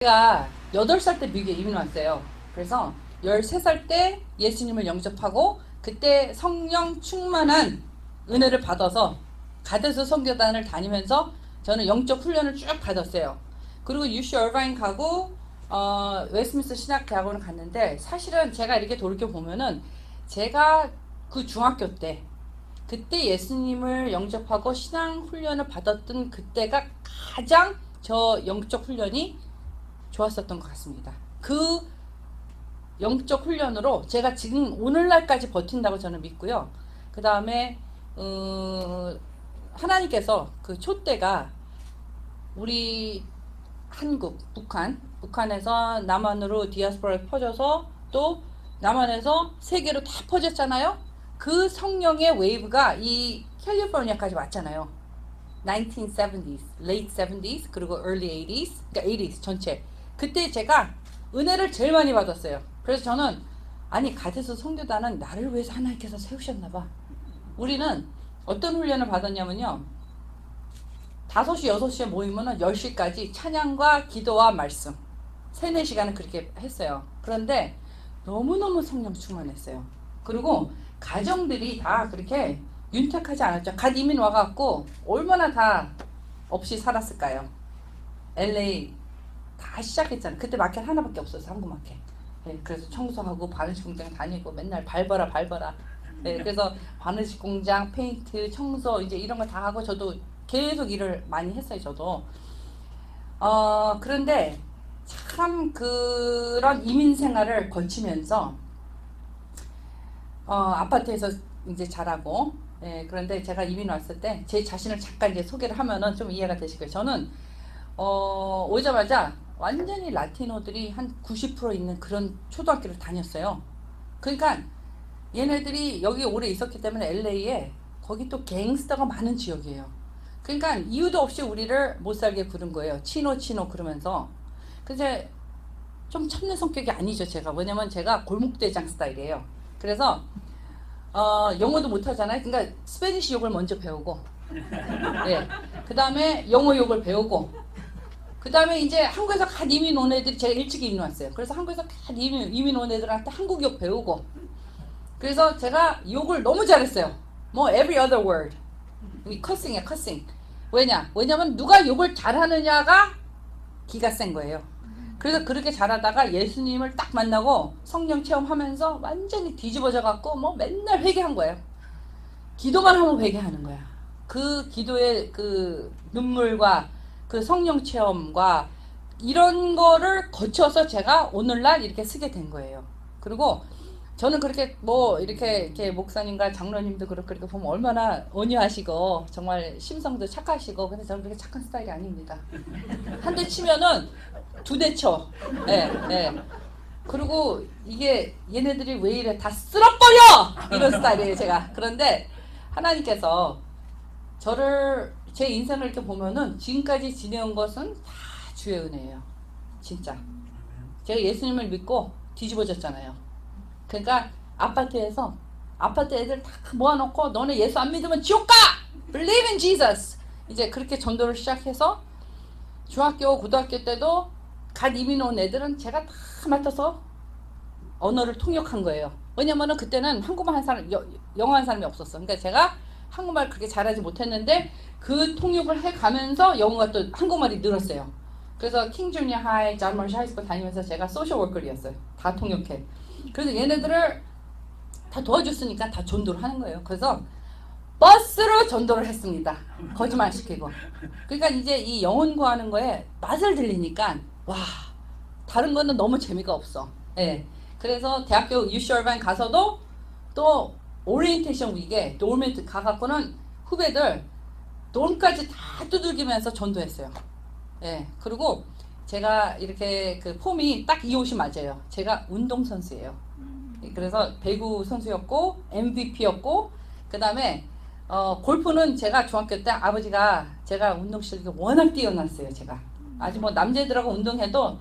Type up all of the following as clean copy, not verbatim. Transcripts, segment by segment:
제가 8살 때 미국에 이민 왔어요. 그래서 13살 때 예수님을 영접하고 그때 성령 충만한 은혜를 받아서 가데스 선교단을 다니면서 저는 영적 훈련을 쭉 받았어요. 그리고 UC 얼바인 가고 웨스트민스터 신학대학원을 갔는데 사실은 제가 이렇게 돌이켜 보면은 제가 그 중학교 때 그때 예수님을 영접하고 신앙 훈련을 받았던 그때가 가장 저 영적 훈련이 좋았었던 것 같습니다. 그 영적 훈련으로 제가 지금 오늘날까지 버틴다고 저는 믿고요. 그 다음에 하나님께서 그 촛대가 우리 한국, 북한에서 남한으로 디아스포라에 퍼져서 또 남한에서 세계로 다 퍼졌잖아요. 그 성령의 웨이브가 이 캘리포니아까지 왔잖아요. 1970s, late 70s, 그리고 early 80s, 그러니까 80s 전체. 그때 제가 은혜를 제일 많이 받았어요. 그래서 저는 아니 가데스 선교단은 나를 위해서 하나님께서 세우셨나봐. 우리는 어떤 훈련을 받았냐면요. 5시, 6시에 모이면 10시까지 찬양과 기도와 말씀 3, 4시간을 그렇게 했어요. 그런데 너무너무 성령 충만했어요. 그리고 가정들이 다 그렇게 윤택하지 않았죠. 갓 이민 와갖고 얼마나 다 없이 살았을까요? LA 다 시작했잖아요. 그때 마켓 하나밖에 없었어요. 한국 마켓. 네, 그래서 청소하고 바느질 공장 다니고 맨날 밟아라. 네, 그래서 바느질 공장, 페인트, 청소 이제 이런 거 다 하고 저도 계속 일을 많이 했어요. 저도. 그런데 참 그런 이민 생활을 거치면서 아파트에서 이제 자라고. 예, 그런데 제가 이민 왔을 때 제 자신을 잠깐 이제 소개를 하면은 좀 이해가 되실 거예요. 저는 오자마자 완전히 라티노들이 한 90% 있는 그런 초등학교를 다녔어요. 그러니까 얘네들이 여기 오래 있었기 때문에 LA에 거기 또 갱스터가 많은 지역이에요. 그러니까 이유도 없이 우리를 못 살게 부른 거예요. 치노 그러면서. 그래서 좀 참는 성격이 아니죠, 제가. 왜냐면 제가 골목대장 스타일이에요. 그래서 영어도 못하잖아요. 그러니까 스페니시 욕을 먼저 배우고, 예, 그 다음에 영어 욕을 배우고, 그 다음에 이제 한국에서 갓 이민 온 애들이, 제가 일찍 이민 왔어요. 그래서 한국에서 갓 이민 온 애들한테 한국 욕 배우고, 그래서 제가 욕을 너무 잘했어요. 뭐 every other word, 커싱이야, 커싱. 왜냐면 누가 욕을 잘하느냐가 기가 센 거예요. 그래서 그렇게 잘하다가 예수님을 딱 만나고 성령 체험하면서 완전히 뒤집어져 갖고 뭐 맨날 회개한 거예요. 기도만 하면 회개하는 거야. 그 기도의 그 눈물과 그 성령 체험과 이런 거를 거쳐서 제가 오늘날 이렇게 쓰게 된 거예요. 그리고 저는 그렇게 뭐 이렇게 목사님과 장로님도 그렇게 보면 얼마나 온유하시고 정말 심성도 착하시고, 근데 저는 그렇게 착한 스타일이 아닙니다. 한 대 치면은 2대 쳐. 예, 예. 그리고 이게 얘네들이 왜 이래 다 쓸어버려! 이런 스타일이에요, 제가. 그런데 하나님께서 저를, 제 인생을 이렇게 보면은 지금까지 지내온 것은 다 주의 은혜예요. 진짜. 제가 예수님을 믿고 뒤집어졌잖아요. 그러니까 아파트 애들 다 모아놓고 너네 예수 안 믿으면 지옥 가! Believe in Jesus! 이제 그렇게 전도를 시작해서 중학교, 고등학교 때도 갓 이민 온 애들은 제가 다 맡아서 언어를 통역한 거예요. 왜냐면은 그때는 한국말 한 사람, 영어 한 사람이 없었어. 그러니까 제가 한국말 그렇게 잘하지 못했는데 그 통역을 해가면서 영어가 또 한국말이 늘었어요. 그래서 킹 주니어 하이, 존 머시 하이스쿨 다니면서 제가 소셜 워커였어요. 다 통역해. 그래서 얘네들을 다 도와줬으니까 다 전도를 하는 거예요. 그래서 버스로 전도를 했습니다. 거짓말 시키고. 그러니까 이제 이 영혼 구하는 거에 맛을 들리니까 와, 다른 거는 너무 재미가 없어. 예. 그래서 대학교 UC 얼바인 가서도 또 오리엔테이션 위기에 dorm 가갖고는 후배들 dorm까지 다 두들기면서 전도했어요. 예. 그리고 제가 이렇게 그 폼이 딱 이 옷이 맞아요. 제가 운동선수예요. 그래서 배구 선수였고 MVP였고, 그 다음에 골프는 제가 중학교 때 아버지가, 제가 운동 실력이 워낙 뛰어났어요. 제가 아주 뭐 남자애들하고 운동해도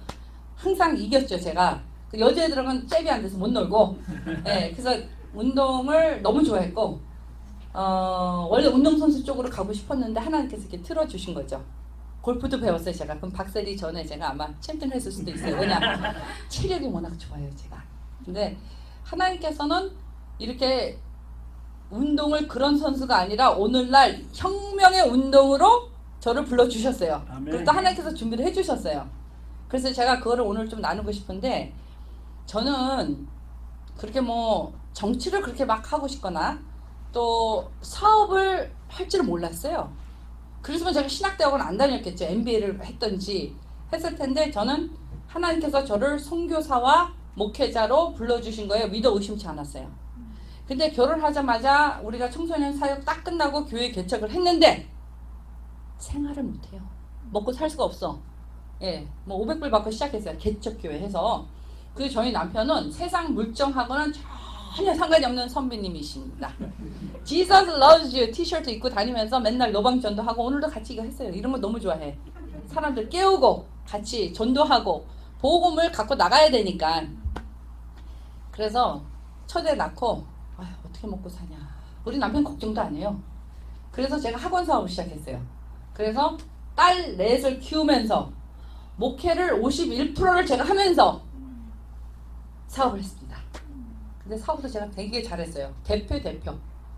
항상 이겼죠. 제가 그 여자애들하고는 잽이 안 돼서 못 놀고, 예, 그래서 운동을 너무 좋아했고 원래 운동선수 쪽으로 가고 싶었는데 하나님께서 이렇게 틀어주신 거죠. 골프도 배웠어요 제가. 그럼 박세리 전에 제가 아마 챔피언 했을 수도 있어요. 왜냐 체력이 워낙 좋아요 제가. 근데 하나님께서는 이렇게 운동을 그런 선수가 아니라 오늘날 혁명의 운동으로 저를 불러주셨어요. 그것도 하나님께서 준비를 해주셨어요. 그래서 제가 그거를 오늘 좀 나누고 싶은데, 저는 그렇게 뭐 정치를 그렇게 막 하고 싶거나 또 사업을 할 줄을 몰랐어요. 그래서 제가 신학대학원 안 다녔겠죠. MBA를 했던지 했을 텐데, 저는 하나님께서 저를 선교사와 목회자로 불러주신 거예요. 믿어 의심치 않았어요. 근데 결혼하자마자 우리가 청소년 사역 딱 끝나고 교회 개척을 했는데 생활을 못해요. 먹고 살 수가 없어. 예, 뭐 500불 받고 시작했어요. 개척교회 해서. 그리고 저희 남편은 세상 물정하고는 전혀 상관이 없는 선배님이십니다. Jesus loves you 티셔츠 입고 다니면서 맨날 노방전도 하고, 오늘도 같이 이거 했어요. 이런 거 너무 좋아해. 사람들 깨우고 같이 전도하고 복음을 갖고 나가야 되니까. 그래서 첫애 낳고 아휴, 어떻게 먹고 사냐. 우리 남편 걱정도 안 해요. 그래서 제가 학원 사업을 시작했어요. 그래서 딸 넷을 키우면서 목회를 51%를 제가 하면서 사업을 했습니다. 근데 사업도 제가 되게 잘했어요. 대표.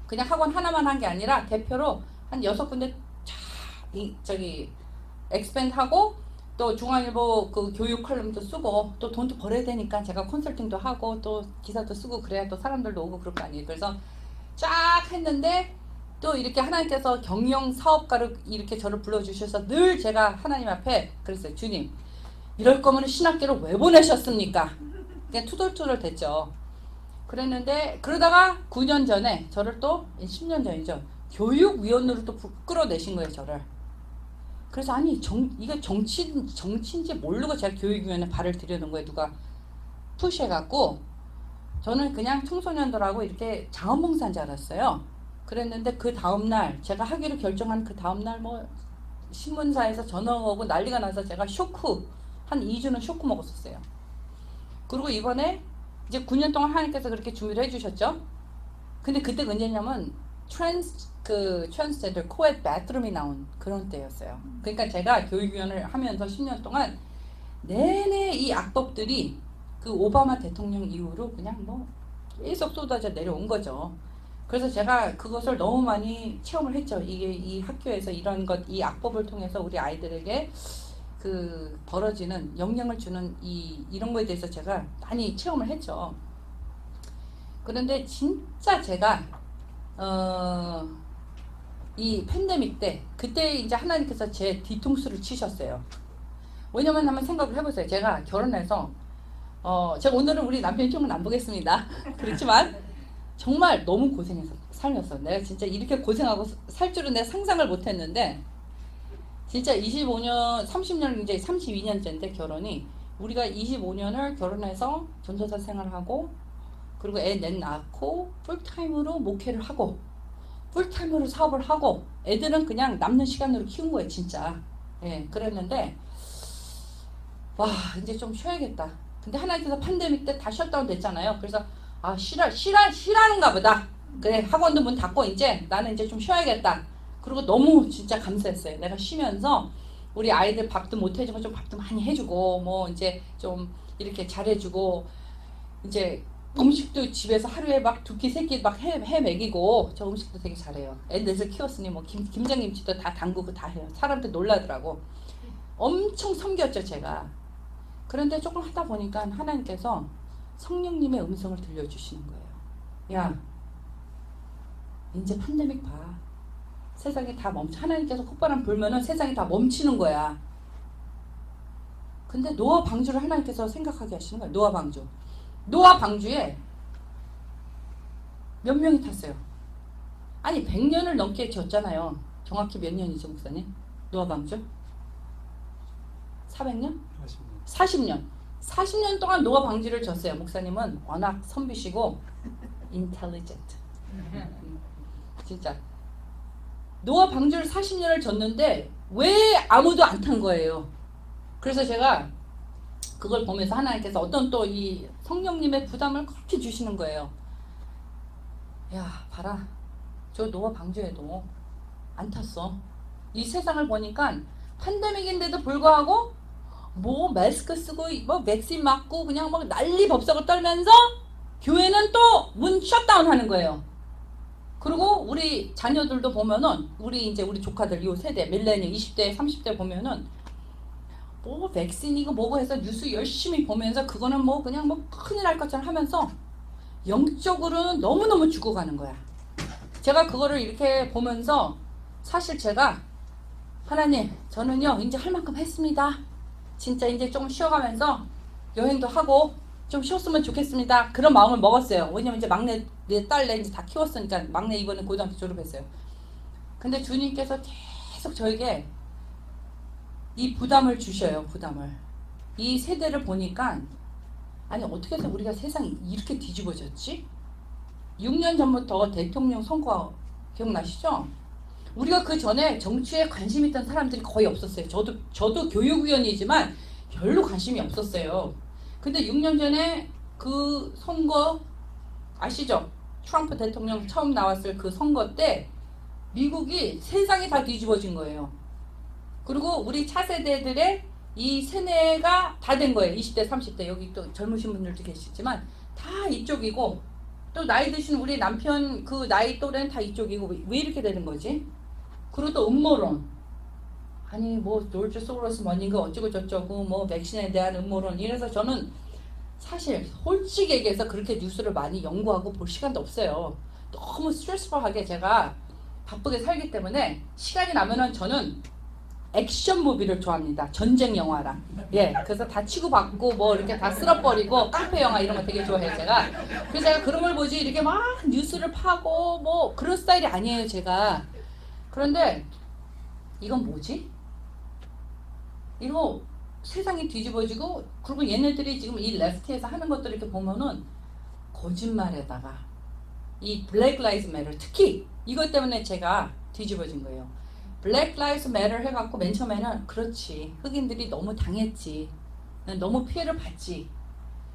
그냥 학원 하나만 한 게 아니라 대표로 한 6군데 엑스펜드하고, 또 중앙일보 그 교육 컬럼도 쓰고, 또 돈도 벌어야 되니까 제가 컨설팅도 하고 또 기사도 쓰고, 그래야 또 사람들도 오고 그럴 거 아니에요. 그래서 쫙 했는데, 또 이렇게 하나님께서 경영 사업가로 이렇게 저를 불러주셔서 늘 제가 하나님 앞에 그랬어요. 주님, 이럴 거면 신학교를 왜 보내셨습니까? 그냥 투덜투덜 됐죠. 그랬는데, 그러다가 9년 전에 저를 또 10년 전이죠. 교육위원으로 또 끌어내신 거예요, 저를. 그래서 아니 이게 정치인지 모르고 제가 교육위원회 발을 들여놓은 거예요. 누가 푸시해갖고. 저는 그냥 청소년들하고 이렇게 자원봉사인 줄 알았어요. 그랬는데 그 다음날, 제가 하기로 결정한 그 다음날 뭐 신문사에서 전화 오고 난리가 나서 제가 쇼크, 한 2주는 쇼크 먹었었어요. 그리고 이번에 이제 9년 동안 하나님께서 그렇게 준비를 해주셨죠. 근데 그때 언제냐면 트랜스젠더 코엣 바throom이 나온 그런 때였어요. 그러니까 제가 교육위원을 하면서 10년 동안 내내 이 악법들이 그 오바마 대통령 이후로 그냥 뭐 계속 쏟아져 내려온 거죠. 그래서 제가 그것을 너무 많이 체험을 했죠. 이게 이 학교에서 이런 것, 이 악법을 통해서 우리 아이들에게 그 벌어지는 영향을 주는 이런 거에 대해서 제가 많이 체험을 했죠. 그런데 진짜 제가 이 팬데믹 때, 그때 이제 하나님께서 제 뒤통수를 치셨어요. 왜냐면 한번 생각을 해보세요. 제가 결혼해서 제가 오늘은 우리 남편 쪽은 안 보겠습니다. 그렇지만 정말 너무 고생해서 살면서 내가 진짜 이렇게 고생하고 살 줄은 내가 상상을 못했는데, 진짜 25년, 30년, 이제 32년째인데 결혼이, 우리가 25년을 결혼해서 전도사 생활하고, 그리고 애 넷 낳고, 풀타임으로 목회를 하고, 풀타임으로 사업을 하고, 애들은 그냥 남는 시간으로 키운 거예요, 진짜. 예, 그랬는데, 와, 이제 좀 쉬어야겠다. 근데 하나님께서 팬데믹 때 다 셧다운 됐잖아요. 그래서, 아, 쉬라는가 보다. 그래, 학원도 문 닫고, 이제 나는 이제 좀 쉬어야겠다. 그리고 너무 진짜 감사했어요. 내가 쉬면서 우리 아이들 밥도 못 해주고 좀 밥도 많이 해주고, 뭐 이제 좀 이렇게 잘해주고, 이제 음식도 집에서 하루에 막 2끼 3끼 막 해 먹이고. 저 음식도 되게 잘해요. 애 넷을 키웠으니 뭐 김장김치도 다 담그고 다 해요. 사람들 놀라더라고. 엄청 섬겼죠 제가. 그런데 조금 하다 보니까 하나님께서 성령님의 음성을 들려주시는 거예요. 야, 이제 팬데믹 봐. 세상이 다 멈춰. 하나님께서 콧바람 불면은 세상이 다 멈추는 거야. 근데 노아 방주를 하나님께서 생각하게 하시는 거예요. 노아 방주. 노아 방주에 몇 명이 탔어요? 아니 100년을 넘게 졌잖아요. 정확히 몇 년이죠 목사님? 노아 방주? 400년? 40년. 40년 동안 노아 방주를 졌어요. 목사님은 워낙 선비시고 인텔리전트. 진짜. 노아 방주를 40년을 졌는데 왜 아무도 안 탄 거예요? 그래서 제가 그걸 보면서 하나님께서 어떤 또 이 성령님의 부담을 그렇게 주시는 거예요. 야, 봐라. 저 노아 방주에도 안 탔어. 이 세상을 보니까 팬데믹인데도 불구하고 뭐 마스크 쓰고 뭐 백신 맞고 그냥 막 난리 법석을 떨면서 교회는 또 문 셧다운 하는 거예요. 그리고 우리 자녀들도 보면은 우리 조카들 요 세대 밀레니얼 20대 30대 보면은 뭐 백신이고 뭐고 해서 뉴스 열심히 보면서 그거는 뭐 그냥 뭐 큰일 날 것처럼 하면서 영적으로는 너무너무 죽어가는 거야. 제가 그거를 이렇게 보면서 사실 제가 하나님 저는요 이제 할 만큼 했습니다. 진짜 이제 좀 쉬어가면서 여행도 하고 좀 쉬었으면 좋겠습니다. 그런 마음을 먹었어요. 왜냐면 이제 막내 내 딸내 이제 다 키웠으니까 막내 이번에 고등학교 졸업했어요. 근데 주님께서 계속 저에게 이 부담을 주셔요. 부담을. 이 세대를 보니까 아니 어떻게 해서 우리가 세상이 이렇게 뒤집어졌지? 6년 전부터 대통령 선거 기억나시죠? 우리가 그 전에 정치에 관심 있던 사람들이 거의 없었어요. 저도 교육위원이지만 별로 관심이 없었어요. 근데 6년 전에 그 선거 아시죠? 트럼프 대통령 처음 나왔을 그 선거 때 미국이 세상이 다 뒤집어진 거예요. 그리고 우리 차세대들의 이 세뇌가 다 된 거예요. 20대 30대 여기 또 젊으신 분들도 계시지만 다 이쪽이고 또 나이 드신 우리 남편 그 나이 또래는 다 이쪽이고 왜 이렇게 되는 거지? 그리고 또 음모론 아니 뭐 조지 소로스 뭐인가 어쩌고 저쩌고 뭐 백신에 대한 음모론 이래서 저는 사실 솔직히 얘기해서 그렇게 뉴스를 많이 연구하고 볼 시간도 없어요. 너무 스트레스풀하게 제가 바쁘게 살기 때문에 시간이 나면은 저는 액션 무비를 좋아합니다. 전쟁 영화랑. 예, 그래서 다 치고받고 뭐 이렇게 다 쓸어버리고 깡패 영화 이런 거 되게 좋아해요 제가. 그래서 제가 그런 걸 보지 이렇게 막 뉴스를 파고 뭐 그런 스타일이 아니에요 제가. 그런데 이건 뭐지? 이거 세상이 뒤집어지고 그리고 얘네들이 지금 이 레프트에서 하는 것들 이렇게 보면은 거짓말에다가 이 블랙 라이즈 매터 특히 이것 때문에 제가 뒤집어진 거예요. 블랙 라이즈 매터 해갖고 맨 처음에는 그렇지 흑인들이 너무 당했지 너무 피해를 받지.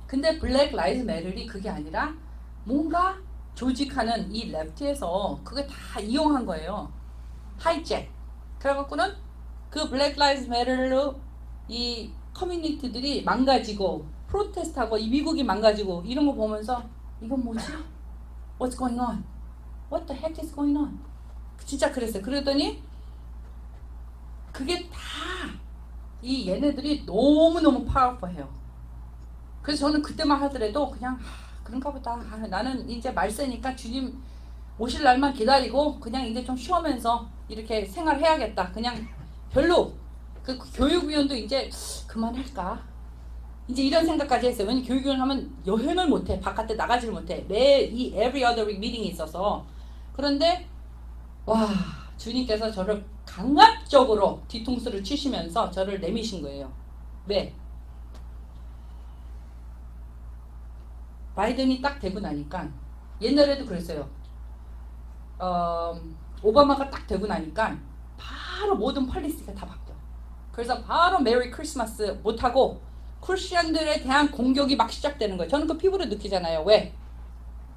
근데 블랙 라이즈 매터이 그게 아니라 뭔가 조직하는 이 레프트에서 그게 다 이용한 거예요. 하이잭. 그래갖고는 그 블랙 라이즈 매터로 이 커뮤니티들이 망가지고 프로테스트하고 이 미국이 망가지고 이런 거 보면서 이건 뭐지? What's going on? What the heck is going on? 진짜 그랬어요. 그러더니 그게 다 이 얘네들이 너무너무 파워풀해요. 그래서 저는 그때만 하더라도 그냥 그런가 보다. 나는 이제 말세니까 주님 오실 날만 기다리고 그냥 이제 좀 쉬면서 이렇게 생활해야겠다. 그냥 별로 그 교육위원도 이제 그만할까? 이제 이런 생각까지 했어요. 왜냐면 교육위원 하면 여행을 못해. 바깥에 나가지를 못해. 매일 이 every other week 미팅이 있어서. 그런데 와 주님께서 저를 강압적으로 뒤통수를 치시면서 저를 내미신 거예요. 왜? 바이든이 딱 되고 나니까 옛날에도 그랬어요. 오바마가 딱 되고 나니까 바로 모든 폴리시가 다 바뀌어. 그래서 바로 메리 크리스마스 못하고 크리스천들에 대한 공격이 막 시작되는 거예요. 저는 그 피부로 느끼잖아요. 왜?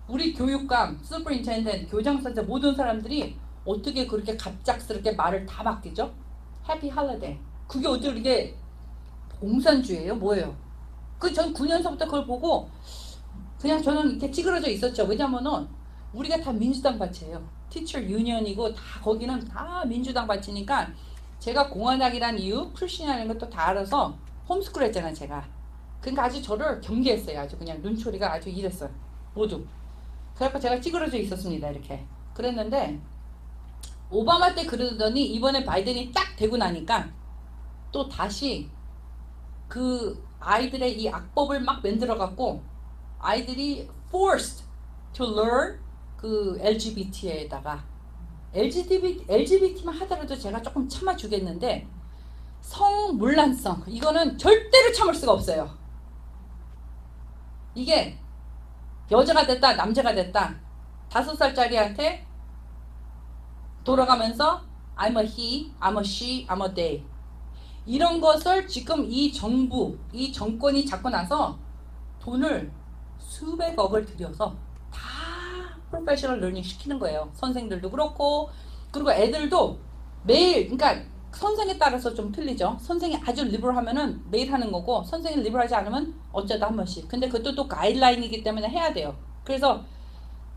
우리 교육감, 슈퍼인텐던트, 교장선생 모든 사람들이 어떻게 그렇게 갑작스럽게 말을 다 바뀌죠? 해피 할리데이. 그게 어떻게 이게 공산주의예요? 뭐예요? 전 9년서부터 그걸 보고 그냥 저는 이렇게 찌그러져 있었죠. 왜냐면은 우리가 다 민주당 밭이에요. 티처 유니언이고 다 거기는 다 민주당 밭이니까 제가 공화당이란 이유, 크리스천이라는 것도 다 알아서 홈스쿨 했잖아요, 제가. 그러니까 아주 저를 경계했어요. 아주 그냥 눈초리가 아주 이랬어요. 모두. 그래서 제가 찌그러져 있었습니다. 이렇게. 그랬는데 오바마 때 그러더니 이번에 바이든이 딱 되고 나니까 또 다시 그 아이들의 이 악법을 막 만들어 갖고 아이들이 forced to learn 그 LGBT에다가 LGBT만 하더라도 제가 조금 참아주겠는데 성문란성 이거는 절대로 참을 수가 없어요. 이게 여자가 됐다 남자가 됐다 5살짜리한테 돌아가면서 I'm a he, I'm a she, I'm a they 이런 것을 지금 이 정부, 이 정권이 잡고 나서 돈을 수백억을 들여서 다 프로페셔널 러닝 시키는 거예요. 선생들도 그렇고 그리고 애들도 매일 그러니까 선생에 따라서 좀 틀리죠. 선생이 아주 리버럴하면은 매일 하는 거고 선생이 리버럴하지 않으면 어쩌다 한 번씩. 근데 그것도 또 가이드라인이기 때문에 해야 돼요. 그래서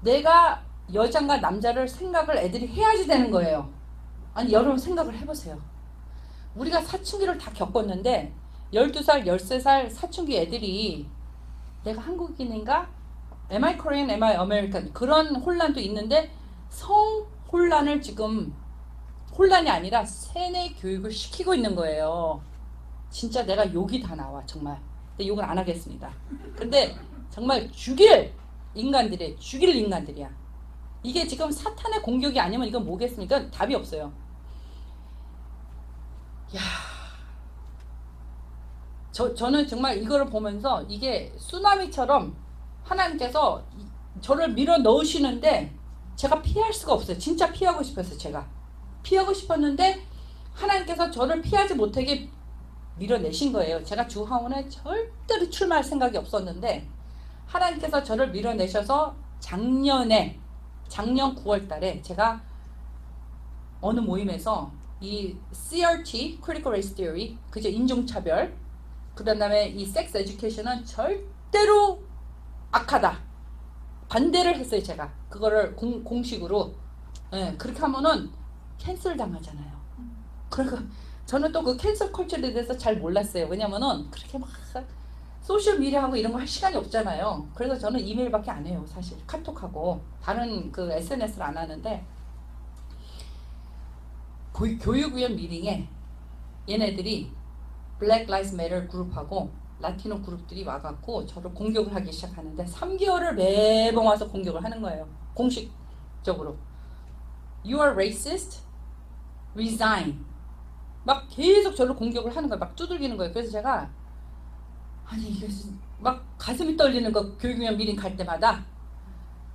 내가 여자가 남자를 생각을 애들이 해야지 되는 거예요. 아니 여러분 생각을 해보세요. 우리가 사춘기를 다 겪었는데 12살, 13살 사춘기 애들이 내가 한국인인가? Am I Korean? Am I American? 그런 혼란도 있는데 성 혼란을 지금 혼란이 아니라 세뇌 교육을 시키고 있는 거예요. 진짜 내가 욕이 다 나와 정말. 근데 욕은 안 하겠습니다. 근데 정말 죽일 인간들이야. 이게 지금 사탄의 공격이 아니면 이건 뭐겠습니까? 답이 없어요. 야, 저는 정말 이거를 보면서 이게 쓰나미처럼 하나님께서 저를 밀어 넣으시는데 제가 피할 수가 없어요. 진짜 피하고 싶었어요. 제가 피하고 싶었는데 하나님께서 저를 피하지 못하게 밀어내신 거예요. 제가 주하원에 절대로 출마할 생각이 없었는데 하나님께서 저를 밀어내셔서 작년 9월 달에 제가 어느 모임에서 이 CRT, Critical Race Theory, 그죠? 인종차별, 그 다음에 이 Sex Education은 절대로 악하다. 반대를 했어요, 제가. 그거를 공식으로. 예, 그렇게 하면은 캔슬 당하잖아요. 그러니까 저는 또 그 캔슬 컬처에 대해서 잘 몰랐어요. 왜냐면은 그렇게 막 소셜 미디어하고 이런 거 할 시간이 없잖아요. 그래서 저는 이메일밖에 안 해요, 사실. 카톡하고 다른 그 SNS를 안 하는데 교육위원 미팅에 얘네들이 Black Lives Matter 그룹하고 라티노 그룹들이 와갖고 저를 공격을 하기 시작하는데 3개월을 매번 와서 공격을 하는 거예요. 공식적으로. You are racist? Resign. 막 계속 저를 공격을 하는 거예요. 막 두들기는 거예요. 그래서 제가 아니 이게 막 가슴이 떨리는 거 교육위원 미팅 갈 때마다.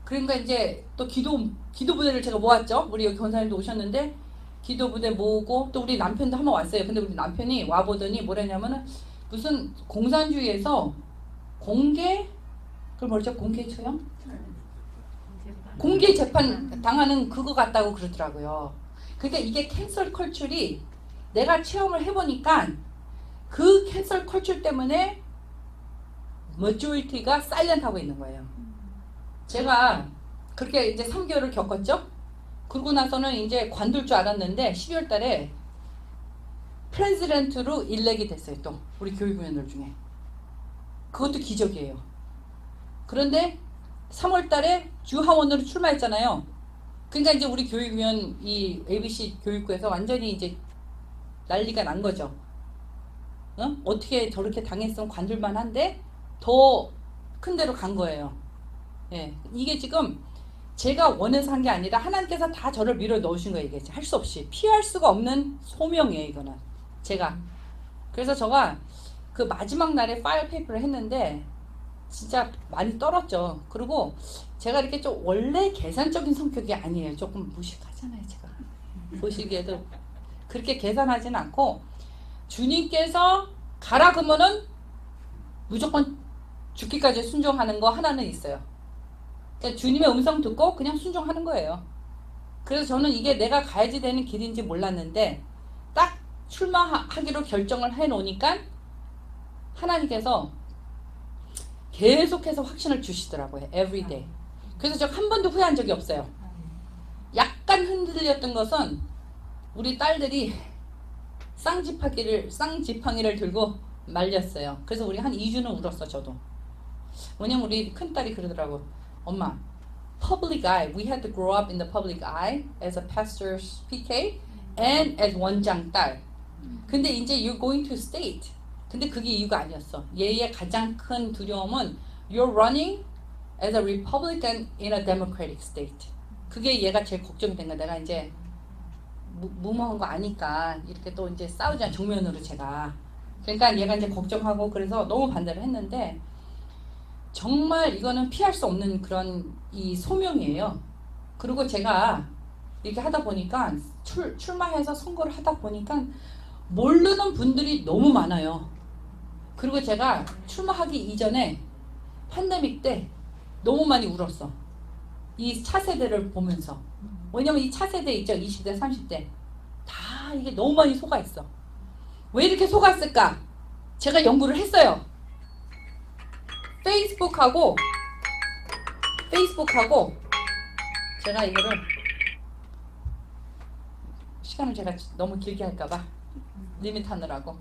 그러니까 이제 또 기도 부대를 제가 모았죠. 우리 여기 권사님도 오셨는데 기도 부대 모으고 또 우리 남편도 한번 왔어요. 근데 우리 남편이 와보더니 뭐랬냐면은 무슨 공산주의에서 그걸 뭐죠? 공개 처형? 공개 재판 당하는 그거 같다고 그러더라고요. 그러니까 이게 캔슬 컬처리 내가 체험을 해보니까 그 캔슬 컬처 때문에 머조리티가 사일런트하고 있는 거예요. 제가 그렇게 이제 3개월을 겪었죠. 그러고 나서는 이제 관둘 줄 알았는데 12월 달에 프레지던트로 일렉이 됐어요. 또 우리 교육위원들 중에. 그것도 기적이에요. 그런데 3월 달에 주하원으로 출마했잖아요. 그러니까 이제 우리 교육위원 이 ABC 교육부에서 완전히 이제 난리가 난 거죠. 어떻게 저렇게 당했으면 관둘만 한데 더 큰 데로 간 거예요. 예, 이게 지금 제가 원해서 한 게 아니라 하나님께서 다 저를 밀어 넣으신 거예요. 이게 할 수 없이 피할 수가 없는 소명이에요. 이거는 제가. 그래서 제가 그 마지막 날에 파일 페이퍼를 했는데 진짜 많이 떨었죠. 그리고 제가 이렇게 좀 원래 계산적인 성격이 아니에요. 조금 무식하잖아요. 제가 보시기에도 그렇게 계산하진 않고 주님께서 가라 그러면은 무조건 죽기까지 순종하는 거 하나는 있어요. 그러니까 주님의 음성 듣고 그냥 순종하는 거예요. 그래서 저는 이게 내가 가야지 되는 길인지 몰랐는데 딱 출마하기로 결정을 해놓으니까 하나님께서 계속해서 확신을 주시더라고요. everyday. 그래서 제가 한 번도 후회한 적이 없어요. 약간 흔들렸던 것은 우리 딸들이 쌍지팡이를 들고 말렸어요. 그래서 우리 한 2주는 울었어. 저도. 왜냐면 우리 큰딸이 그러더라고. 엄마, public eye. We had to grow up in the public eye as a pastor's PK and as 원장 딸. 근데 이제 you're going to state. 근데 그게 이유가 아니었어. 얘의 가장 큰 두려움은 you're running as a Republican in a democratic state. 그게 얘가 제일 걱정이 된 거야. 내가 이제 무모한 거 아니까 이렇게 또 이제 싸우잖아. 정면으로 제가. 그러니까 얘가 이제 걱정하고 그래서 너무 반대를 했는데 정말 이거는 피할 수 없는 그런 이 소명이에요. 그리고 제가 이렇게 하다 보니까 출마해서 선거를 하다 보니까 모르는 분들이 너무 많아요. 그리고 제가 출마하기 이전에 팬데믹 때 너무 많이 울었어. 이 차세대를 보면서. 왜냐면 이 차세대 있죠. 20대, 30대. 다 이게 너무 많이 속아 있어. 왜 이렇게 속았을까? 제가 연구를 했어요. 페이스북하고 제가 이거를 시간을 제가 너무 길게 할까봐 리밋 하느라고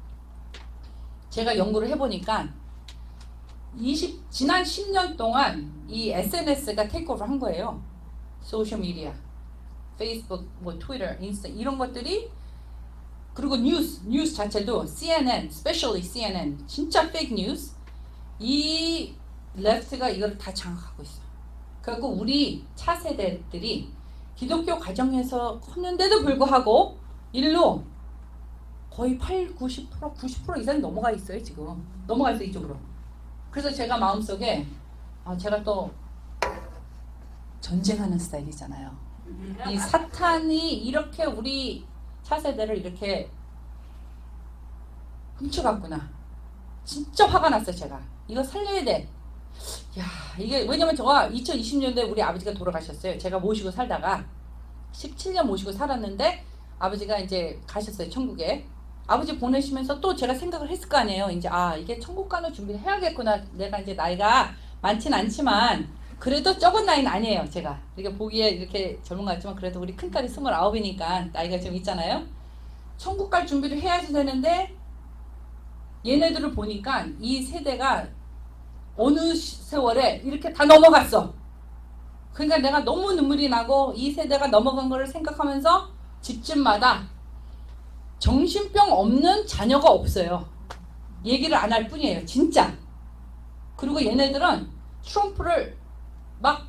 제가 연구를 해보니까 지난 10년 동안 이 SNS가 테이크오버 한 거예요. 소셜미디어, 페이스북, 뭐 트위터, 인스타 이런 것들이 그리고 뉴스 자체도 CNN, especially CNN 진짜 페이크 뉴스 이 레프트가 이걸 다 장악하고 있어. 그래갖고 우리 차세대들이 기독교 가정에서 컸는데도 불구하고 일로 거의 90% 이상이 넘어가 있어요. 지금 넘어가 있어 이쪽으로. 그래서 제가 마음속에 제가 또 전쟁하는 스타일이잖아요. 이 사탄이 이렇게 우리 차세대를 이렇게 훔쳐갔구나. 진짜 화가 났어요. 제가 이거 살려야 돼. 야, 이게 왜냐면 제가 2020년도에 우리 아버지가 돌아가셨어요. 제가 모시고 살다가 17년 모시고 살았는데 아버지가 이제 가셨어요. 천국에. 아버지 보내시면서 또 제가 생각을 했을 거 아니에요. 이제 이게 천국 가는 준비를 해야겠구나. 내가 이제 나이가 많진 않지만 그래도 적은 나이는 아니에요. 제가 이렇게 보기에 이렇게 젊은 것 같지만 그래도 우리 큰딸이 29이니까 나이가 좀 있잖아요. 천국 갈 준비를 해야지 되는데 얘네들을 보니까 이 세대가 어느 세월에 이렇게 다 넘어갔어. 그러니까 내가 너무 눈물이 나고 이 세대가 넘어간 거를 생각하면서 집집마다 정신병 없는 자녀가 없어요. 얘기를 안 할 뿐이에요. 진짜. 그리고 얘네들은 트럼프를 막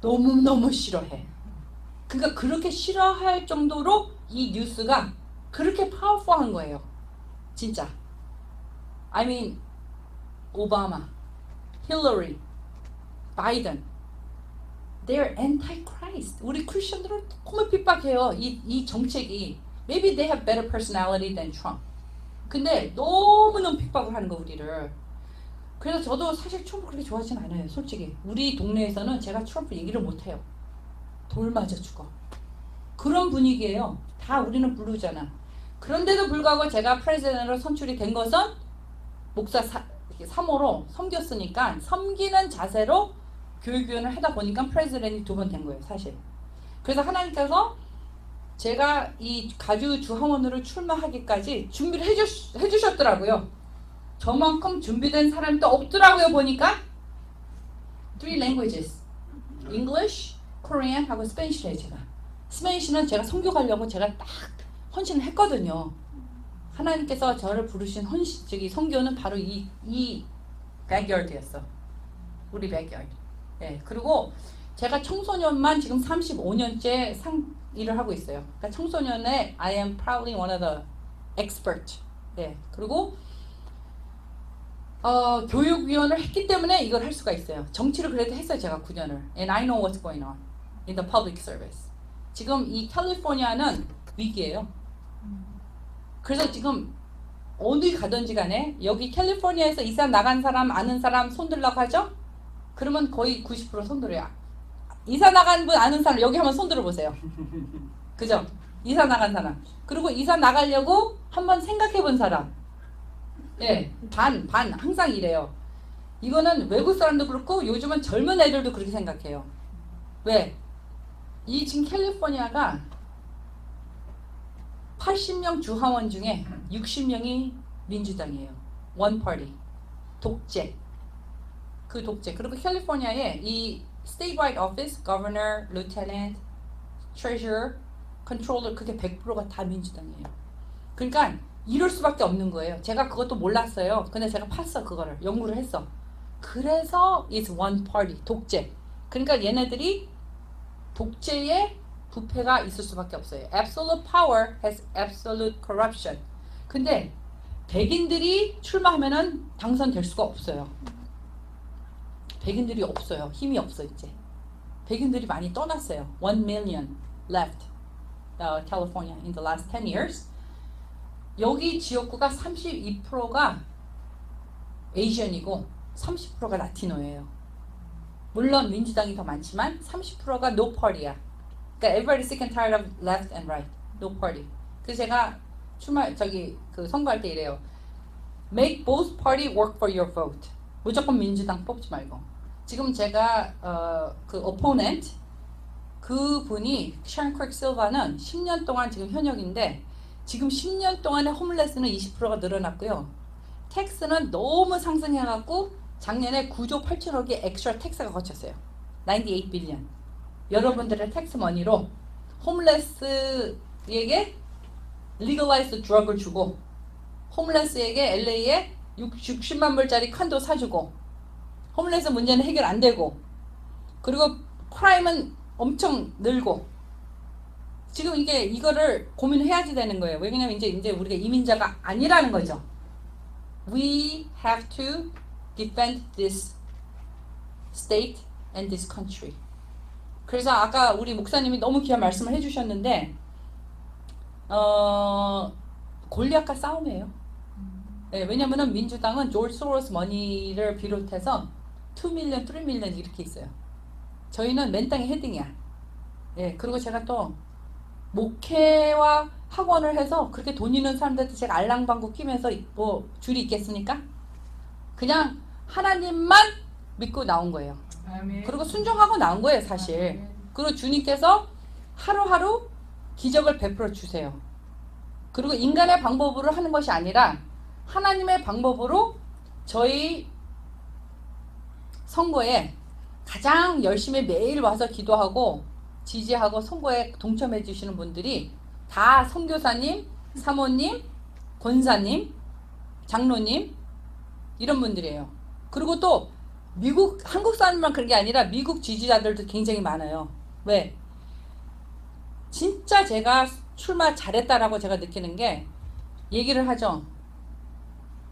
너무너무 싫어해. 그러니까 그렇게 싫어할 정도로 이 뉴스가 그렇게 파워풀한 거예요. 진짜. I mean 오바마, 힐러리, 바이든 they're anti-Christ. 우리 크리스천들은 너무 핍박해요. 이 정책이 maybe they have better personality than Trump. 근데 너무너무 핍박을 하는 거 우리를. 그래서 저도 사실 트럼프 그렇게 좋아하진 않아요. 솔직히 우리 동네에서는 제가 트럼프 얘기를 못해요. 돌 맞아 죽어. 그런 분위기예요. 다 우리는 블루잖아. 그런데도 불구하고 제가 프레지던트로 선출이 된 것은 목사 사모로 섬겼으니까 섬기는 자세로 교육위원을 하다 보니까 프레지던트이 2번 된 거예요. 사실. 그래서 하나님께서 제가 이 가주 주하원으로 출마하기까지 준비를 해주셨더라고요. 저만큼 준비된 사람이 또 없더라고요. 보니까 3 languages English, Korean 하고 스페니쉬를 해요. 제가 스페니쉬는 제가 선교 가려고 제가 딱 헌신을 했거든요. 하나님께서 저를 부르신 선교는 바로 이 backyard였어. 우리 backyard. 예, 그리고 제가 청소년만 지금 35년째 일을 하고 있어요. 그러니까 청소년의 I am probably one of the expert. 예, 그리고 교육위원을 했기 때문에 이걸 할 수가 있어요. 정치를 그래도 했어요. 제가 9년을. And I know what's going on in the public service. 지금 이 캘리포니아는 위기예요. 그래서 지금 어디 가든지 간에 여기 캘리포니아에서 이사 나간 사람 아는 사람 손들라고 하죠? 그러면 거의 90% 손들어요. 이사 나간 분 아는 사람 여기 한번 손들어 보세요. 그죠? 이사 나간 사람. 그리고 이사 나가려고 한번 생각해 본 사람. 예, 반 항상 이래요. 이거는 외국 사람도 그렇고 요즘은 젊은 애들도 그렇게 생각해요. 왜? 이 지금 캘리포니아가 80명 주하원 중에 60명이 민주당이에요. One party. 독재. 그 독재. 그리고 캘리포니아에 이 statewide office, governor, lieutenant, treasurer, controller 그게 100%가 다 민주당이에요. 그러니까 이럴 수밖에 없는 거예요. 제가 그것도 몰랐어요. 근데 제가 팠어 그거를. 연구를 했어. 그래서 it's one party. 독재. 그러니까 얘네들이 독재에 부패가 있을 수밖에 없어요. Absolute power has absolute corruption. 근데 백인들이 출마하면은 당선될 수가 없어요. 백인들이 없어요. 힘이 없어 이제. 백인들이 많이 떠났어요. 1 million left California in the last 10 years. 여기 지역구가 32%가 에이시언이고 30%가 라티노예요. 물론 민주당이 더 많지만 30%가 no party야. 그러니까 everybody sick and tired of left and right. No party. 그래서 제가 그 선거할 때 이래요. Make both party work for your vote. 무조건 민주당 뽑지 말고. 지금 제가 그 opponent 그분이 샤론 크랙 실바는 10년 동안 지금 현역인데 지금 10년 동안에 홈레스는 20%가 늘어났고요. 텍스는 너무 상승해갖고 작년에 9조 8천억의 엑스트라 텍스가 거쳤어요. 98 빌리언. 여러분들의 텍스 머니로 홈레스에게 legalized drug을 주고 홈레스에게 LA에 60만 불짜리 칸도 사주고 홈레스 문제는 해결 안 되고 그리고 크라임은 엄청 늘고 지금 이거를 고민해야지 되는 거예요. 왜냐면 이제 우리가 이민자가 아니라는 거죠. We have to defend this state and this country. 그래서 아까 우리 목사님이 너무 귀한 말씀을 해주셨는데 골리앗과 싸움이에요. 네, 왜냐면은 민주당은 조지 소로스 머니를 비롯해서 2 밀리언, 3 밀리언 이렇게 있어요. 저희는 맨땅에 헤딩이야. 예, 그리고 제가 또 목회와 학원을 해서 그렇게 돈 있는 사람들한테 제가 알랑방구 끼면서 뭐 줄이 있겠습니까? 그냥 하나님만 믿고 나온 거예요. 아멘. 그리고 순종하고 나온 거예요, 사실. 아멘. 그리고 주님께서 하루하루 기적을 베풀어 주세요. 그리고 인간의 방법으로 하는 것이 아니라 하나님의 방법으로 저희 선거에 가장 열심히 매일 와서 기도하고 지지하고 선거에 동참해 주시는 분들이 다 선교사님, 사모님, 권사님, 장로님 이런 분들이에요. 그리고 또 한국 사람만 그런 게 아니라 미국 지지자들도 굉장히 많아요. 왜? 진짜 제가 출마 잘했다라고 제가 느끼는 게 얘기를 하죠.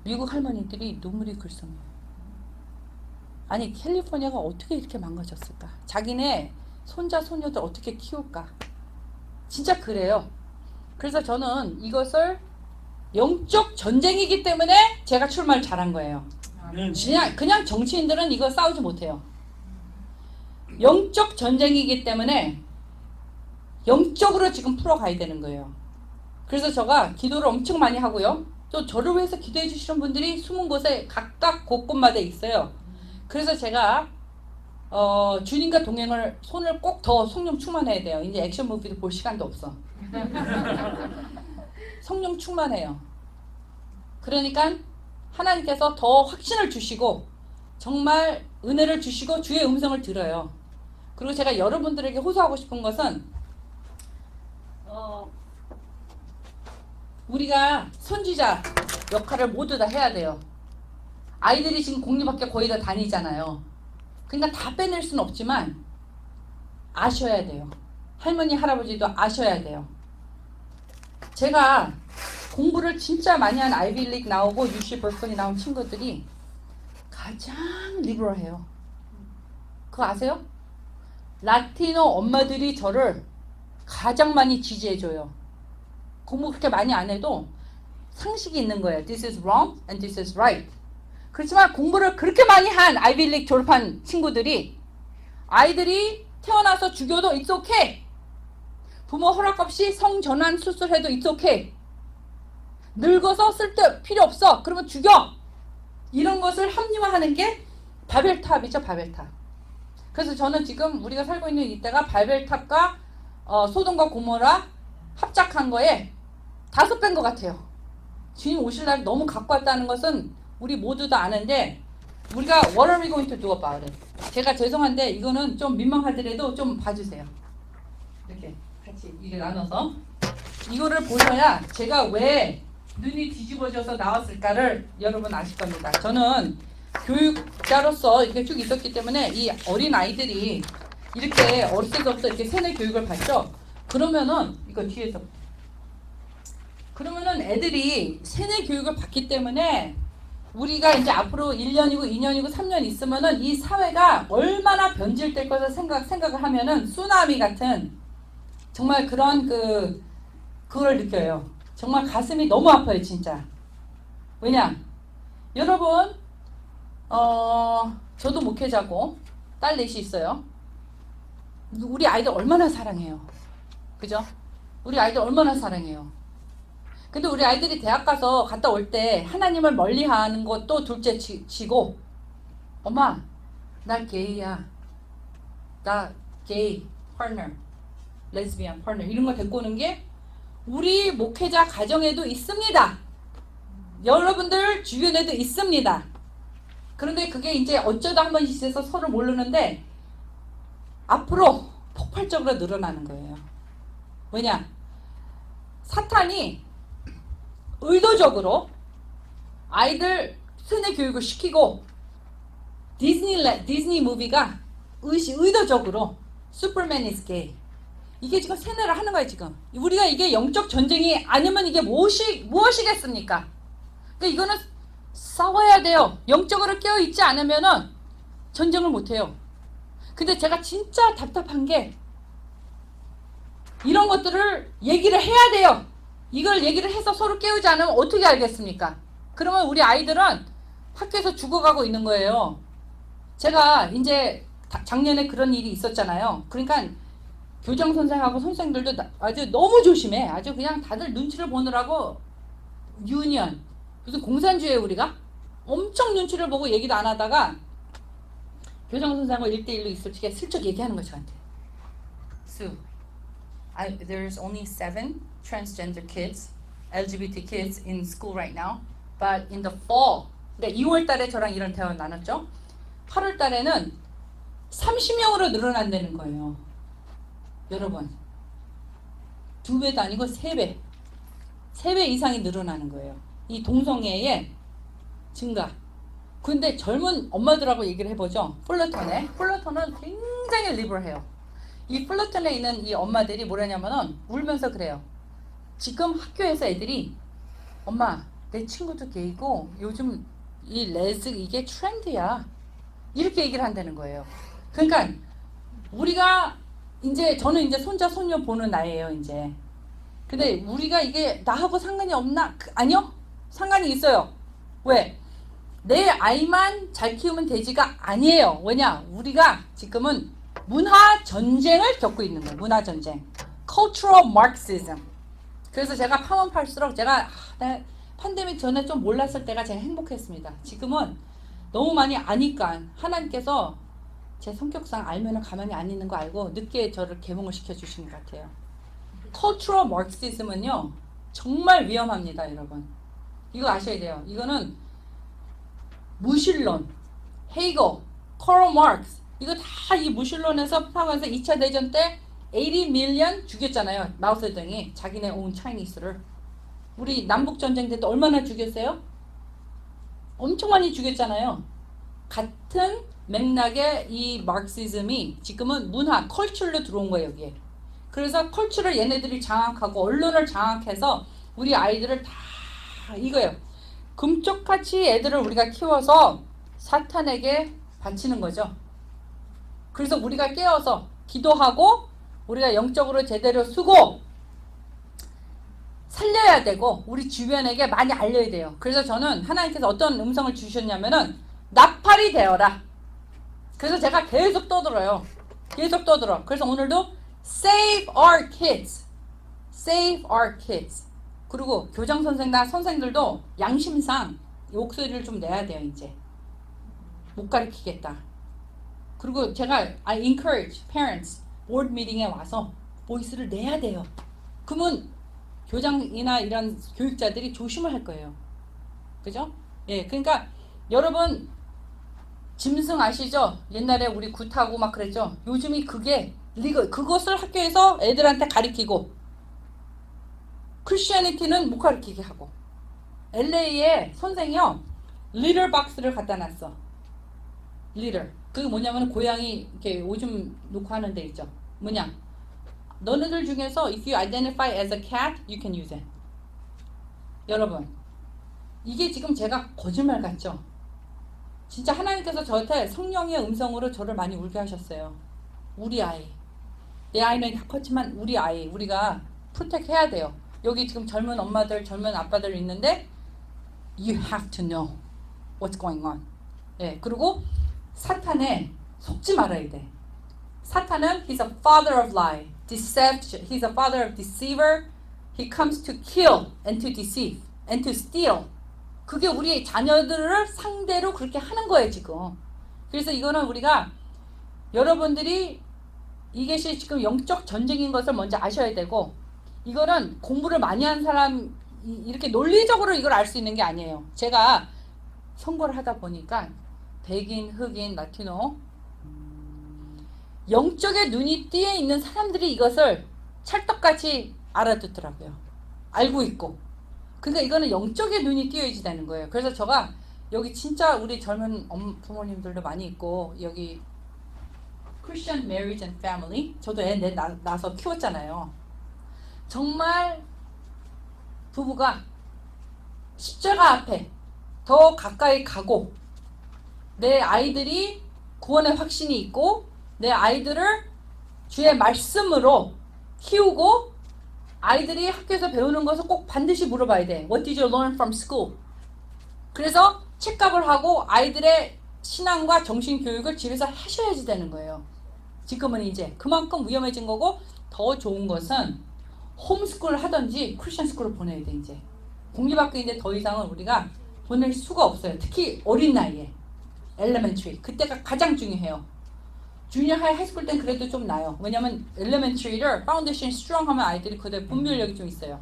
미국 할머니들이 눈물이 글썽해요. 아니 캘리포니아가 어떻게 이렇게 망가졌을까? 자기네 손자 손녀들 어떻게 키울까? 진짜 그래요. 그래서 저는 이것을 영적 전쟁이기 때문에 제가 출마를 잘한 거예요. 그냥 정치인들은 이거 싸우지 못해요. 영적 전쟁이기 때문에 영적으로 지금 풀어가야 되는 거예요. 그래서 제가 기도를 엄청 많이 하고요. 또 저를 위해서 기도해 주시는 분들이 숨은 곳에 각각 곳곳마다 있어요. 그래서 제가 주님과 동행을 손을 꼭 더 성령 충만해야 돼요. 이제 액션 무비도 볼 시간도 없어. 성령 충만해요. 그러니까 하나님께서 더 확신을 주시고 정말 은혜를 주시고 주의 음성을 들어요. 그리고 제가 여러분들에게 호소하고 싶은 것은 우리가 선지자 역할을 모두 다 해야 돼요. 아이들이 지금 공립학교 거의 다 다니잖아요. 그러니까 다 빼낼 수는 없지만 아셔야 돼요. 할머니 할아버지도 아셔야 돼요. 제가 공부를 진짜 많이 한 아이비리그 나오고 UC 버클리 나온 친구들이 가장 리버럴해요. 그거 아세요? 라티노 엄마들이 저를 가장 많이 지지해줘요. 공부 그렇게 많이 안 해도 상식이 있는 거예요. This is wrong and this is right. 그렇지만 공부를 그렇게 많이 한 아이비리그 졸업한 친구들이 아이들이 태어나서 죽여도 it's okay. 부모 허락 없이 성전환 수술해도 it's okay. 늙어서 필요 없어. 그러면 죽여. 이런 것을 합리화하는 게 바벨탑이죠, 바벨탑. 그래서 저는 지금 우리가 살고 있는 이때가 바벨탑과 소돔과 고모라 합작한 거에 5배인 것 같아요. 주님 오실 날 너무 갖고 왔다는 것은 우리 모두 다 아는데 우리가 what are we going to do about it? 제가 죄송한데 이거는 좀 민망하더라도 좀 봐주세요. 이렇게 같이 이게 나눠서 이거를 보셔야 제가 왜 눈이 뒤집어져서 나왔을까를 여러분 아실 겁니다. 저는 교육자로서 이렇게 쭉 있었기 때문에 이 어린 아이들이 이렇게 어렸을 때부터 이렇게 세뇌 교육을 받죠. 그러면은 이거 뒤에서 그러면은 애들이 세뇌 교육을 받기 때문에 우리가 이제 앞으로 1년이고 2년이고 3년 있으면은 이 사회가 얼마나 변질될 것을 생각을 하면은 쓰나미 같은 정말 그런 그걸 느껴요. 정말 가슴이 너무 아파요, 진짜. 왜냐? 여러분, 저도 목회자고 딸 넷이 있어요. 우리 아이들 얼마나 사랑해요. 그죠? 우리 아이들 얼마나 사랑해요. 근데 우리 아이들이 대학 가서 갔다 올 때 하나님을 멀리하는 것도 둘째 치고 엄마 나 게이야. 나 게이 파트너, 레즈비언 파트너 이런 거 데리고 오는 게 우리 목회자 가정에도 있습니다. 여러분들 주변에도 있습니다. 그런데 그게 이제 어쩌다 한 번씩 있어서 서로 모르는데 앞으로 폭발적으로 늘어나는 거예요. 왜냐? 사탄이 의도적으로 아이들 세뇌 교육을 시키고 디즈니 무비가 의도적으로 슈퍼맨 is gay. 이게 지금 세뇌를 하는 거예요, 지금. 우리가 이게 영적 전쟁이 아니면 이게 무엇이겠습니까? 그러니까 이거는 싸워야 돼요. 영적으로 깨어있지 않으면은 전쟁을 못 해요. 근데 제가 진짜 답답한 게 이런 것들을 얘기를 해야 돼요. 이걸 얘기를 해서 서로 깨우지 않으면 어떻게 알겠습니까? 그러면 우리 아이들은 학교에서 죽어가고 있는 거예요. 제가 이제 작년에 그런 일이 있었잖아요. 그러니까 교장 선생하고 선생들도 아주 너무 조심해. 아주 그냥 다들 눈치를 보느라고 유니언 무슨 공산주의에 우리가 엄청 눈치를 보고 얘기도 안 하다가 교장 선생하고 1대1로 있을 때 슬쩍 얘기하는 거죠, 저한테. Sue, there's only 7 transgender kids, LGBT kids in school right now, but in the fall, 그러니까 2월 달에 저랑 이런 대화 나눴죠. 8월 달에는 30명으로 늘어난다는 거예요. 여러분, 2배도 아니고 3배. 3배 이상이 늘어나는 거예요. 이 동성애의 증가. 근데 젊은 엄마들하고 얘기를 해보죠. 플러턴은 굉장히 리버해요. 이 플러턴에 있는 이 엄마들이 뭐라냐면은 울면서 그래요. 지금 학교에서 애들이 엄마 내 친구도 게이고 요즘 이 레즈 이게 트렌드야. 이렇게 얘기를 한다는 거예요. 그러니까 우리가 이제 저는 이제 손자 손녀 보는 나이에요 이제. 근데 우리가 이게 나하고 상관이 없나? 아니요. 상관이 있어요. 왜? 내 아이만 잘 키우면 되지가 아니에요. 왜냐? 우리가 지금은 문화 전쟁을 겪고 있는 거예요. 문화 전쟁. Cultural Marxism. 그래서 제가 파면 팔수록 제가 팬데믹 전에 좀 몰랐을 때가 제가 행복했습니다. 지금은 너무 많이 아니까 하나님께서 제 성격상 알면은 가만히 안 있는 거 알고 늦게 저를 계몽을 시켜주신 것 같아요. Cultural Marxism은요 정말 위험합니다, 여러분. 이거 아셔야 돼요. 이거는 무신론, 헤이거, 커럴 마르크스 이거 다 이 무신론에서 파면서 2차 대전 때 80 밀리언 죽였잖아요. 마오세동이 자기네 온 차이니스를. 우리 남북 전쟁 때 얼마나 죽였어요? 엄청 많이 죽였잖아요. 같은 맥락의 이 마르크시즘이 지금은 문화, 컬처로 들어온 거예요, 여기에. 그래서 컬처를 얘네들이 장악하고 언론을 장악해서 우리 아이들을 다 이거예요. 금쪽같이 애들을 우리가 키워서 사탄에게 바치는 거죠. 그래서 우리가 깨어서 기도하고 우리가 영적으로 제대로 쓰고 살려야 되고 우리 주변에게 많이 알려야 돼요. 그래서 저는 하나님께서 어떤 음성을 주셨냐면은 나팔이 되어라. 그래서 제가 계속 떠들어요. 계속 떠들어. 그래서 오늘도 Save our kids. Save our kids. 그리고 교장 선생나 선생들도 양심상 목소리를 좀 내야 돼요, 이제. 못 가르치겠다. 그리고 제가 I encourage parents board meeting에 와서 보이스를 내야 돼요. 그러면 교장이나 이런 교육자들이 조심을 할 거예요. 그죠? 예, 그러니까 여러분 짐승 아시죠? 옛날에 우리 굿하고 막 그랬죠? 요즘이 그것을 학교에서 애들한테 가르치고 크리스티애니티는 못 가르치게 하고 LA에 선생이요 리더 박스를 갖다 놨어. 리더. 그게 뭐냐면 고양이 이렇게 오줌 놓고 하는 데 있죠. 뭐냐? 너네들 중에서 if you identify as a cat, you can use it. 여러분, 이게 지금 제가 거짓말 같죠? 진짜 하나님께서 저한테 성령의 음성으로 저를 많이 울게 하셨어요. 우리 아이. 내 아이는 다 컸지만 우리 아이. 우리가 프로텍 해야 돼요. 여기 지금 젊은 엄마들, 젊은 아빠들 있는데 you have to know what's going on. 예, 그리고 사탄에 속지 말아야 돼. 사탄은 he's a father of lie. He's a father of deceiver. He comes to kill and to deceive and to steal. 그게 우리 자녀들을 상대로 그렇게 하는 거예요, 지금. 그래서 이거는 우리가 여러분들이 이것이 지금 영적 전쟁인 것을 먼저 아셔야 되고, 이거는 공부를 많이 한 사람 이렇게 논리적으로 이걸 알 수 있는 게 아니에요. 제가 선거를 하다 보니까 백인, 흑인, 라티노 영적의 눈이 띄어 있는 사람들이 이것을 찰떡같이 알아듣더라고요. 알고 있고. 그러니까 이거는 영적의 눈이 띄어야지 되는 거예요. 그래서 제가 여기 진짜 우리 젊은 부모님들도 많이 있고, 여기 Christian Marriage and Family, 저도 애 낳아서 키웠잖아요. 정말 부부가 십자가 앞에 더 가까이 가고, 내 아이들이 구원의 확신이 있고, 내 아이들을 주의 말씀으로 키우고, 아이들이 학교에서 배우는 것을 꼭 반드시 물어봐야 돼. What did you learn from school? 그래서 책값을 하고 아이들의 신앙과 정신교육을 집에서 하셔야지 되는 거예요. 지금은 이제 그만큼 위험해진 거고, 더 좋은 것은 홈스쿨을 하든지 크리스천 스쿨을 보내야 돼. 이제 공립학교인데 더 이상은 우리가 보낼 수가 없어요. 특히 어린 나이에 엘레멘터리, 그때가 가장 중요해요. 주니어 하이, 하이스쿨 땐 그래도 좀 나아요. 왜냐면 엘레멘터리를 파운데이션 스트롱 하면 아이들이 그대로 분별력이 좀 있어요.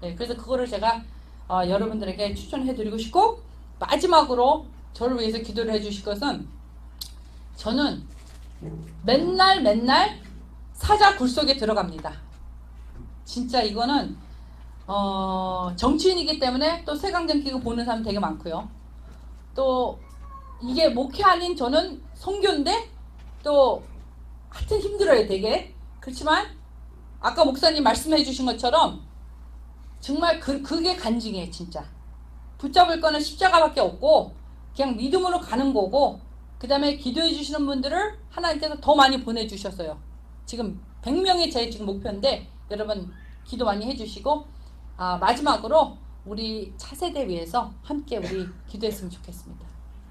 네, 그래서 그거를 제가 여러분들에게 추천해 드리고 싶고, 마지막으로 저를 위해서 기도를 해 주실 것은, 저는 맨날 사자 굴 속에 들어갑니다. 진짜 이거는 정치인이기 때문에 또 색안경 끼고 보는 사람 되게 많고요. 또 이게 목회 아닌 저는 선교인데 또 하여튼 힘들어요, 되게. 그렇지만 아까 목사님 말씀해 주신 것처럼 정말 그게 간증이에요, 진짜. 붙잡을 거는 십자가밖에 없고 그냥 믿음으로 가는 거고, 그 다음에 기도해 주시는 분들을 하나님께서 더 많이 보내주셨어요. 지금 100명이 제 지금 목표인데 여러분 기도 많이 해주시고, 마지막으로 우리 차세대 위해서 함께 우리 기도했으면 좋겠습니다.